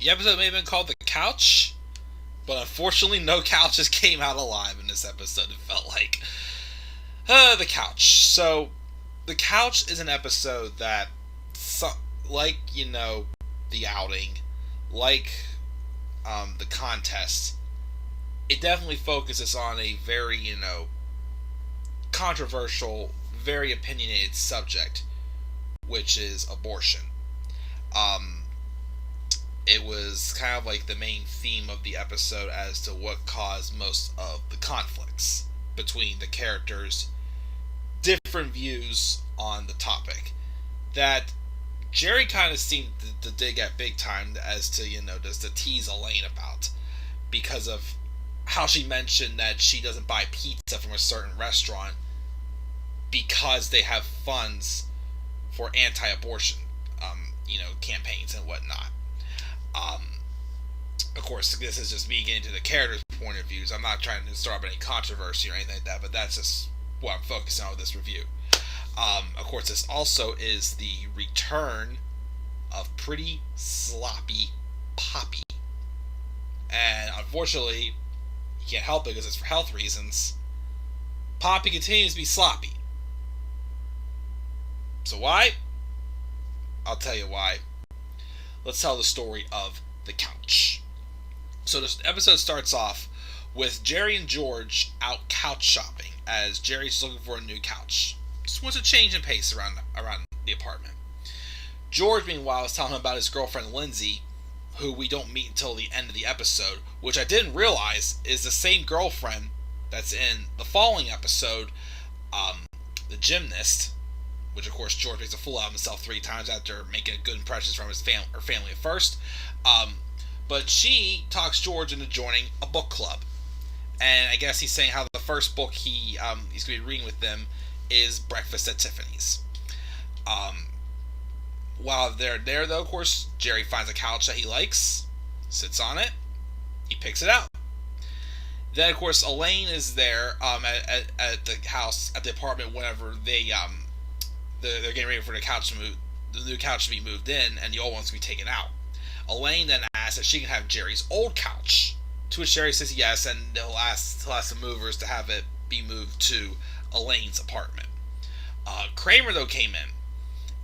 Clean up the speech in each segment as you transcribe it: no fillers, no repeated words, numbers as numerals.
The episode may have been called The Couch, but unfortunately no couches came out alive in this episode, it felt like. The Couch. So, The Couch is an episode that, like, The Outing, like The Contest, it definitely focuses on a very, controversial, very opinionated subject, which is abortion. It was kind of like the main theme of the episode as to what caused most of the conflicts between the characters, different views on the topic that Jerry kind of seemed to dig at big time as to, just to tease Elaine about, because of how she mentioned that she doesn't buy pizza from a certain restaurant because they have funds for anti-abortion, campaigns and whatnot. Of course, this is just me getting to the characters' point of views. I'm not trying to start up any controversy or anything like that, but that's just what I'm focusing on with this review. Of course, this also is the return of pretty sloppy Poppy. And unfortunately, you can't help it because it's for health reasons. Poppy continues to be sloppy. So why? I'll tell you why. Let's tell the story of The Couch. So this episode starts off with Jerry and George out couch shopping as Jerry's looking for a new couch. Just wants a change in pace around the apartment. George, meanwhile, is telling him about his girlfriend Lindsay, who we don't meet until the end of the episode, which I didn't realize is the same girlfriend that's in the following episode, The Gymnast, which of course George makes a fool out of himself 3 times after making good impressions from his family at first. But she talks George into joining a book club. And I guess he's saying how the first book he's going to be reading with them is Breakfast at Tiffany's. While they're there, though, of course, Jerry finds a couch that he likes, sits on it, he picks it out. Then, of course, Elaine is there at the house, at the apartment, whenever they're getting ready for the new couch to be moved in, and the old one's to be taken out. Elaine then asks if she can have Jerry's old couch, to which Jerry says yes, and he'll ask the movers to have it be moved to Elaine's apartment. Kramer, though, came in,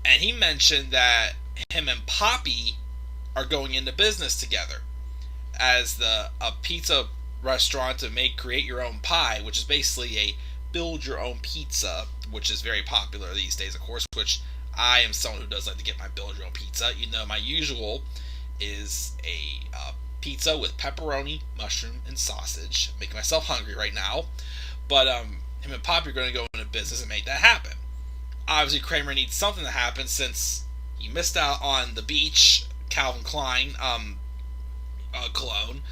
and he mentioned that him and Poppy are going into business together as a pizza restaurant to create your own pie, which is basically a build your own pizza, which is very popular these days, of course, which I am someone who does like to get my build your own pizza. My usual is a pizza with pepperoni, mushroom, and sausage. I'm making myself hungry right now. But him and Poppy are going to go into business and make that happen. Obviously, Kramer needs something to happen since he missed out on the beach, Calvin Klein cologne.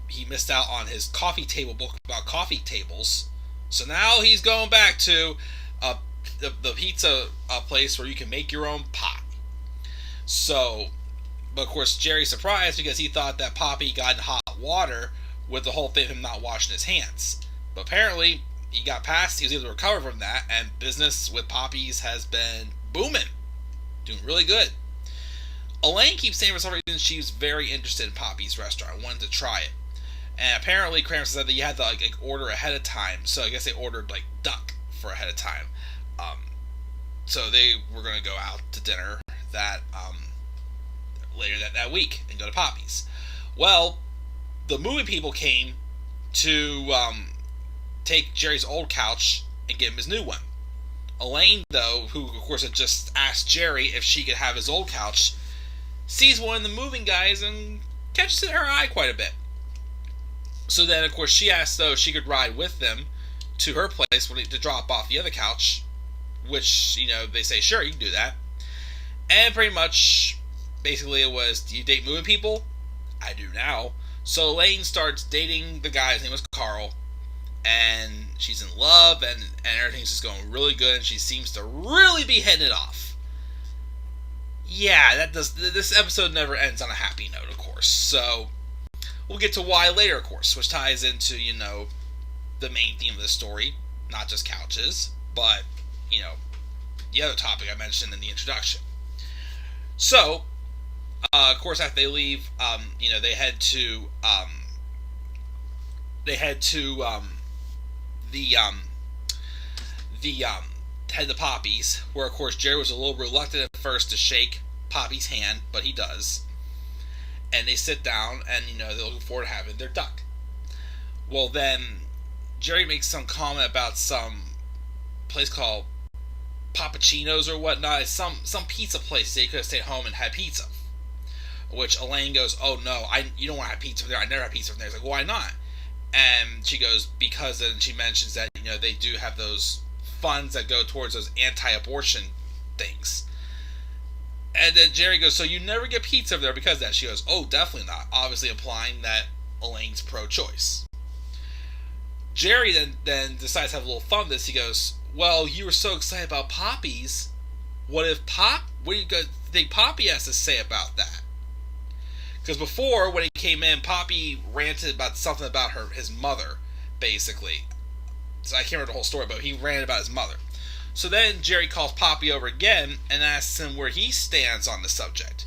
He missed out on his coffee table book about coffee tables. So now he's going back to the pizza place where you can make your own pie. So, but of course, Jerry's surprised because he thought that Poppy got in hot water with the whole thing of him not washing his hands. But apparently, he was able to recover from that, and business with Poppy's has been booming. Doing really good. Elaine keeps saying for some reason she's very interested in Poppy's restaurant, wanted to try it. And apparently Kramer said that you had to order ahead of time, so I guess they ordered duck for ahead of time. So they were going to go out to dinner that later that week and go to Poppy's. Well, the movie people came to take Jerry's old couch and give him his new one. Elaine, though, who of course had just asked Jerry if she could have his old couch, sees one of the moving guys and catches it in her eye quite a bit. So then, of course, she asked, though, if she could ride with them to her place to drop off the other couch, which, they say, sure, you can do that. And pretty much, basically, it was, do you date moving people? I do now. So Elaine starts dating the guy, his name was Carl, and she's in love, and everything's just going really good, and she seems to really be hitting it off. Yeah, this episode never ends on a happy note, of course, so we'll get to why later, of course, which ties into, the main theme of the story, not just couches, but, the other topic I mentioned in the introduction. So, Of course, after they leave, they head to they head to the the head to Poppy's, where of course Jerry was a little reluctant at first to shake Poppy's hand, but he does. And they sit down, and they're looking forward to having their duck. Well, then Jerry makes some comment about some place called Pappuccino's or whatnot. It's some pizza place they could have stayed home and had pizza. Which Elaine goes, "Oh no, you don't want to have pizza from there. I never have pizza from there." It's like, "Why not?" And she goes, "Because," and she mentions that they do have those funds that go towards those anti-abortion things. And then Jerry goes, "So you never get pizza over there because of that?" She goes, "Oh, definitely not." Obviously implying that Elaine's pro-choice. Jerry then decides to have a little fun with this. He goes, "Well, you were so excited about Poppy's. What do you think Poppy has to say about that?" Because before, when he came in, Poppy ranted about something about his mother, basically. So I can't remember the whole story, but he ranted about his mother. So then Jerry calls Poppy over again and asks him where he stands on the subject.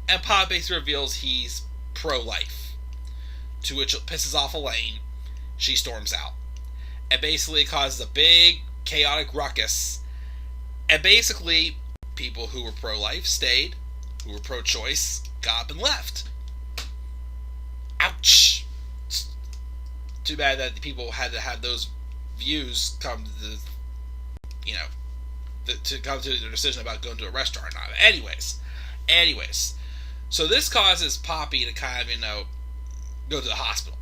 And Poppy basically reveals he's pro-life. To which it pisses off Elaine. She storms out. And basically causes a big, chaotic ruckus. And basically, people who were pro-life stayed, who were pro-choice got up and left. Ouch! It's too bad that the people had to have those views come to to come to their decision about going to a restaurant or not. Anyways, so this causes Poppy to kind of go to the hospital,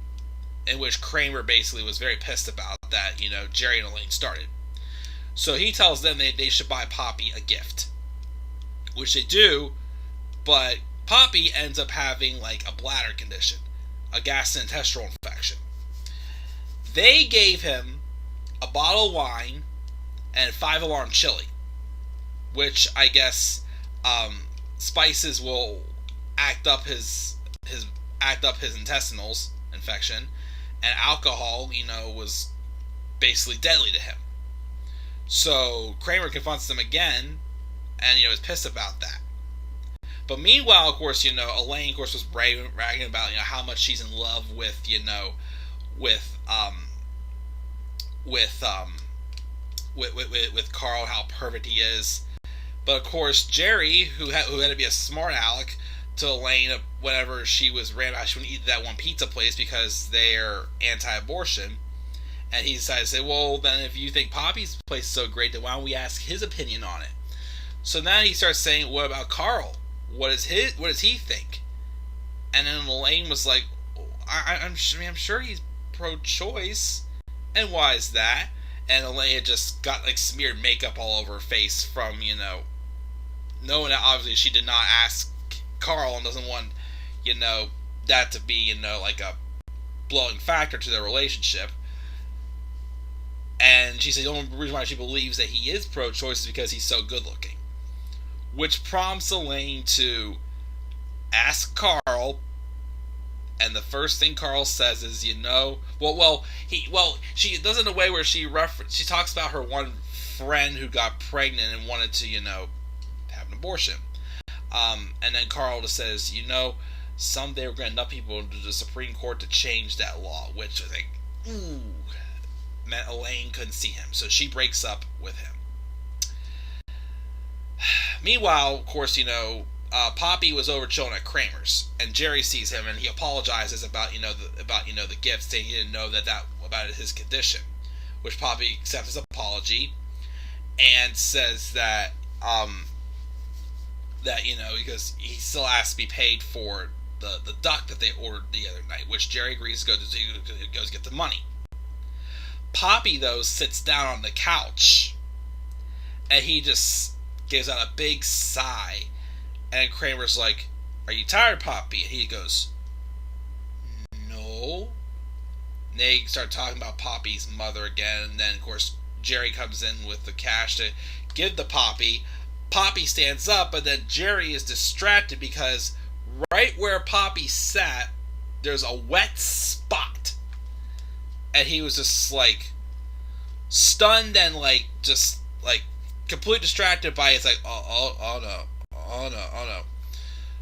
in which Kramer basically was very pissed about that. Jerry and Elaine started. So he tells them they should buy Poppy a gift, which they do, but Poppy ends up having like a bladder condition, a gastrointestinal infection. They gave him a bottle of wine and 5-alarm chili, which I guess spices will act up his intestinals infection, and alcohol, was basically deadly to him. So Kramer confronts them again, and is pissed about that. But meanwhile, of course, Elaine, of course, was bragging about how much she's in love with with Carl, how perfect he is. But of course, Jerry, who had to be a smart aleck to Elaine whenever she was ran out, she wouldn't eat that one pizza place because they're anti-abortion. And he decided to say, "Well, then if you think Poppy's place is so great, then why don't we ask his opinion on it?" So now he starts saying, "What about Carl? What does he think?" And then Elaine was like, I'm sure he's pro-choice. And why is that?" And Elaine had just got like smeared makeup all over her face from, knowing that obviously she did not ask Carl and doesn't want, that to be, like a blowing factor to their relationship. And she said the only reason why she believes that he is pro-choice is because he's so good looking. Which prompts Elaine to ask Carl, and the first thing Carl says is, she does it in a way where she talks about her one friend who got pregnant and wanted to, have an abortion. And then Carl just says, someday we're going to enough people into the Supreme Court to change that law, which I think, meant Elaine couldn't see him, so she breaks up with him. Meanwhile, of course, Poppy was over chilling at Kramer's, and Jerry sees him, and he apologizes about the gifts, saying he didn't know that about his condition, which Poppy accepts his apology, and says that because he still has to be paid for the duck that they ordered the other night, which Jerry agrees to go to get the money. Poppy, though, sits down on the couch, and he just gives out a big sigh. And Kramer's like, "Are you tired, Poppy?" And he goes, "No." And they start talking about Poppy's mother again. And then, of course, Jerry comes in with the cash to give to Poppy. Poppy stands up, but then Jerry is distracted because right where Poppy sat, there's a wet spot. And he was just like stunned and just completely distracted by it. It's like, oh no.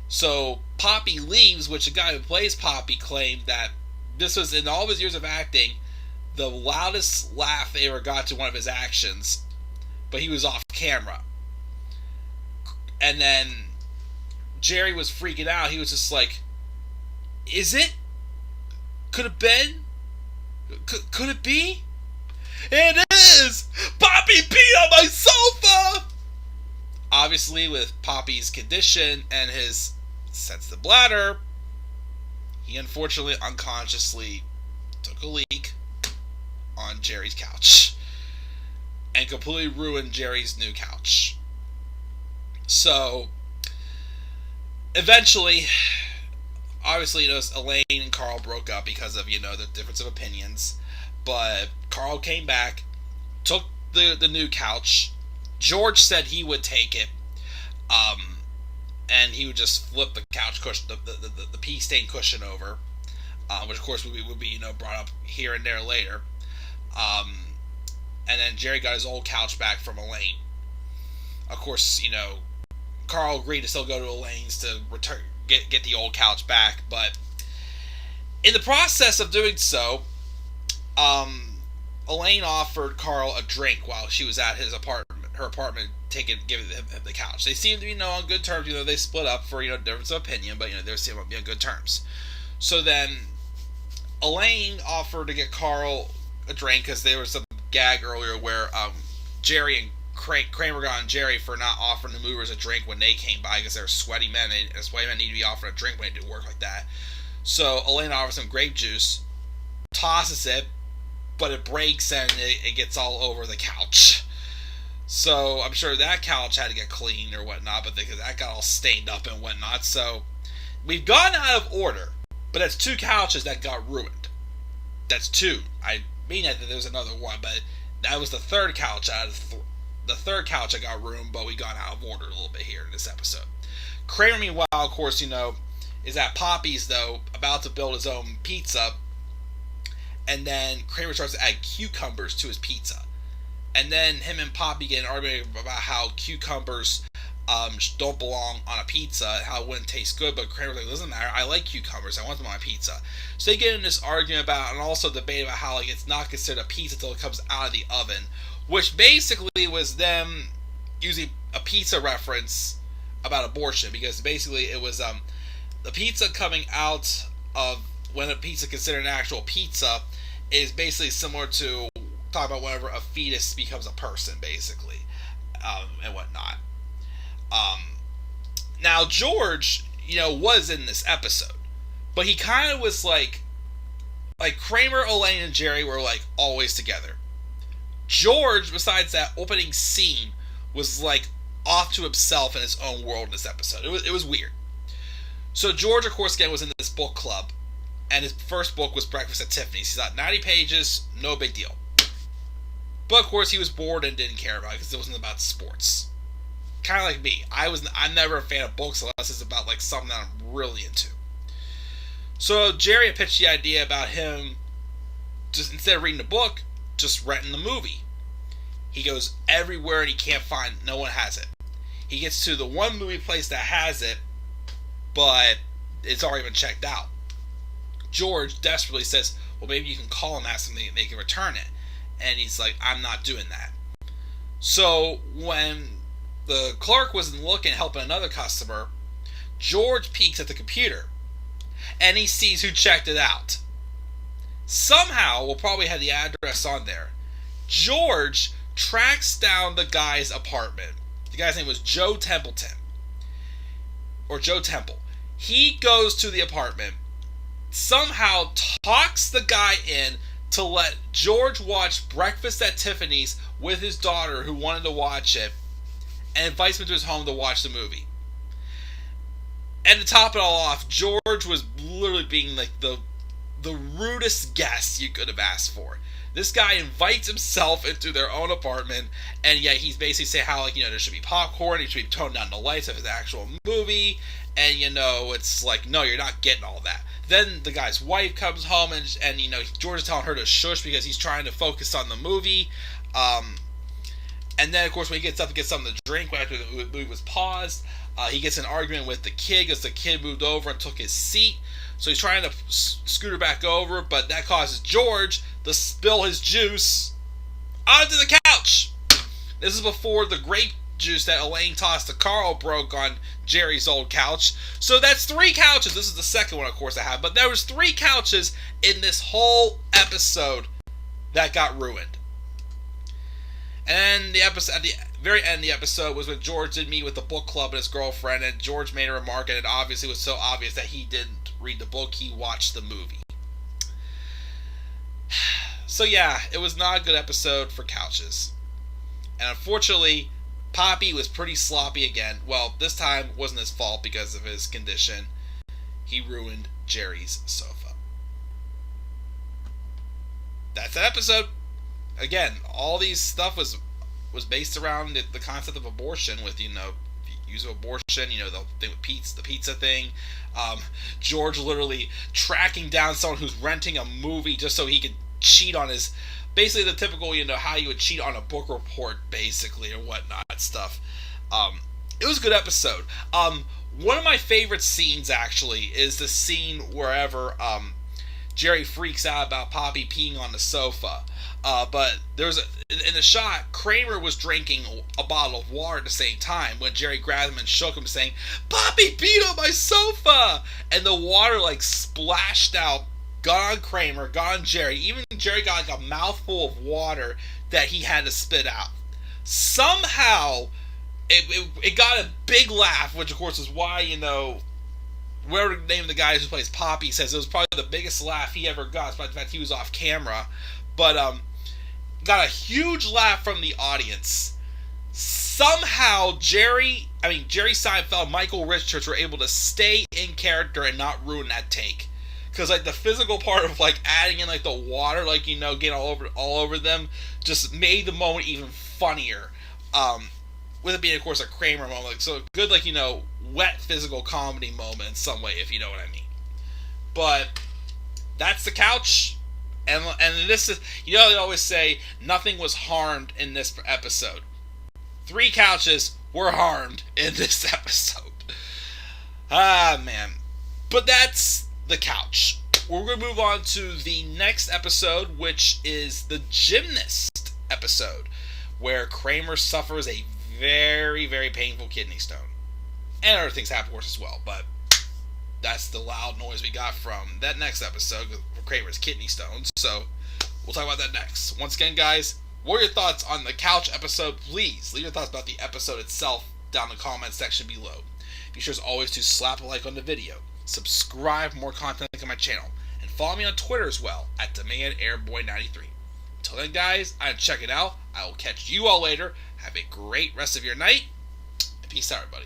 So Poppy leaves, which the guy who plays Poppy claimed that this was, in all of his years of acting, the loudest laugh they ever got to one of his actions, but he was off camera. And then Jerry was freaking out. He was just like, is it? Could have been? Could it be? It is! Poppy peed on my sofa! Obviously, with Poppy's condition and his sensitive bladder, he unfortunately unconsciously took a leak on Jerry's couch and completely ruined Jerry's new couch. So, eventually, obviously, Elaine and Carl broke up because of, the difference of opinions. But Carl came back, took the new couch. George said he would take it, and he would just flip the couch cushion, the pea stain cushion over, which of course would be brought up here and there later. And then Jerry got his old couch back from Elaine. Of course, Carl agreed to still go to Elaine's to return get the old couch back, but in the process of doing so, Elaine offered Carl a drink while she was at her apartment, giving him the couch. They seemed to be on good terms. They split up for difference of opinion, but they seemed to be on good terms. So then Elaine offered to get Carl a drink because there was some gag earlier where Jerry and Kramer got on Jerry for not offering the movers a drink when they came by because they're sweaty men, and sweaty men need to be offered a drink when they do work like that. So Elaine offers some grape juice, tosses it, but it breaks and it gets all over the couch. So I'm sure that couch had to get cleaned or whatnot, but because that got all stained up and whatnot. So we've gone out of order, but that's 2 couches that got ruined. That's 2. I mean that there was another one, but that was the 3rd couch out of the 3rd couch that got ruined, but we got out of order a little bit here in this episode. Kramer, meanwhile, of course, is at Poppy's, though, about to build his own pizza, and then Kramer starts to add cucumbers to his pizza. And then him and Poppy get an argument about how cucumbers don't belong on a pizza and how it wouldn't taste good, but Kramer's like, it doesn't matter, I like cucumbers, I want them on my pizza. So they get in this argument about, and also debate about how it's not considered a pizza until it comes out of the oven, which basically was them using a pizza reference about abortion, because basically it was the pizza coming out of when a pizza considered an actual pizza is basically similar to talking about whenever a fetus becomes a person, basically, and whatnot. Now George, was in this episode, but he kind of was like Kramer, Elaine, and Jerry were like always together. George, besides that opening scene, was like off to himself in his own world in this episode. It was weird. So George, of course, again was in this book club, and his first book was Breakfast at Tiffany's. He's got 90 pages, no big deal. But of course, he was bored and didn't care about it because it wasn't about sports. Kind of like me. I'm never a fan of books unless it's about like something that I'm really into. So Jerry had pitched the idea about him just instead of reading the book, just renting the movie. He goes everywhere and he can't find, no one has it. He gets to the one movie place that has it, but it's already been checked out. George desperately says, well, maybe you can call them, ask them if they can return it. And he's like, I'm not doing that. So when the clerk wasn't looking, helping another customer, George peeks at the computer and he sees who checked it out. Somehow, we'll probably have the address on there. George tracks down the guy's apartment. The guy's name was Joe Templeton. Or Joe Temple. He goes to the apartment, somehow talks the guy in to let George watch Breakfast at Tiffany's with his daughter who wanted to watch it, and invites him to his home to watch the movie. And to top it all off, George was literally being like the rudest guest you could have asked for. This guy invites himself into their own apartment, and yet he's basically saying how, there should be popcorn, he should be toned down the lights of his actual movie, and, it's like, no, you're not getting all that. Then the guy's wife comes home, and George is telling her to shush because he's trying to focus on the movie, And then, of course, when he gets up to get something to drink after the movie was paused, he gets an argument with the kid because the kid moved over and took his seat. So he's trying to scoot her back over, but that causes George to spill his juice onto the couch. This is before the grape juice that Elaine tossed to Carl broke on Jerry's old couch. So that's 3 couches. This is the second one, of course, I have. But there was 3 couches in this whole episode that got ruined. And the episode, at the very end of the episode was when George did meet with the book club and his girlfriend, and George made a remark, and it obviously was so obvious that he didn't read the book, he watched the movie. So yeah, it was not a good episode for couches. And unfortunately, Poppy was pretty sloppy again. Well, this time wasn't his fault because of his condition. He ruined Jerry's sofa. That's that episode. Again, all these stuff was based around the concept of abortion with, use of abortion, the thing with the pizza thing. George literally tracking down someone who's renting a movie just so he could cheat on his, basically the typical, how you would cheat on a book report, basically, or whatnot stuff. It was a good episode. One of my favorite scenes, actually, is the scene wherever Jerry freaks out about Poppy peeing on the sofa. But there's in the shot, Kramer was drinking a bottle of water at the same time when Jerry grabbed him and shook him, saying, "Poppy peed on my sofa!" And the water splashed out, got on Kramer, got on Jerry. Even Jerry got a mouthful of water that he had to spit out. Somehow, it got a big laugh, which of course is why, whatever the name of the guy who plays Poppy says it was probably the biggest laugh he ever got, despite the fact he was off camera. But got a huge laugh from the audience. Somehow Jerry Seinfeld, Michael Richards were able to stay in character and not ruin that take. Because the physical part of adding in the water, getting all over them, just made the moment even funnier. With it being, of course, a Kramer moment, so good wet physical comedy moment in some way, if you know what I mean. But that's the couch. And this is, they always say nothing was harmed in this episode. 3 couches were harmed in this episode. Ah, man. But that's the couch. We're going to move on to the next episode, which is the gymnast episode, where Kramer suffers a very, very painful kidney stone. And other things happen, of course, as well, but that's the loud noise we got from that next episode for Kramer's kidney stones. So we'll talk about that next. Once again, guys, what are your thoughts on the couch episode? Please leave your thoughts about the episode itself down in the comment section below. Be sure as always to slap a like on the video, subscribe for more content on my channel, and follow me on Twitter as well at DemandAirboy93. Until then, guys, I'm checking out. I will catch you all later. Have a great rest of your night, and peace out, everybody.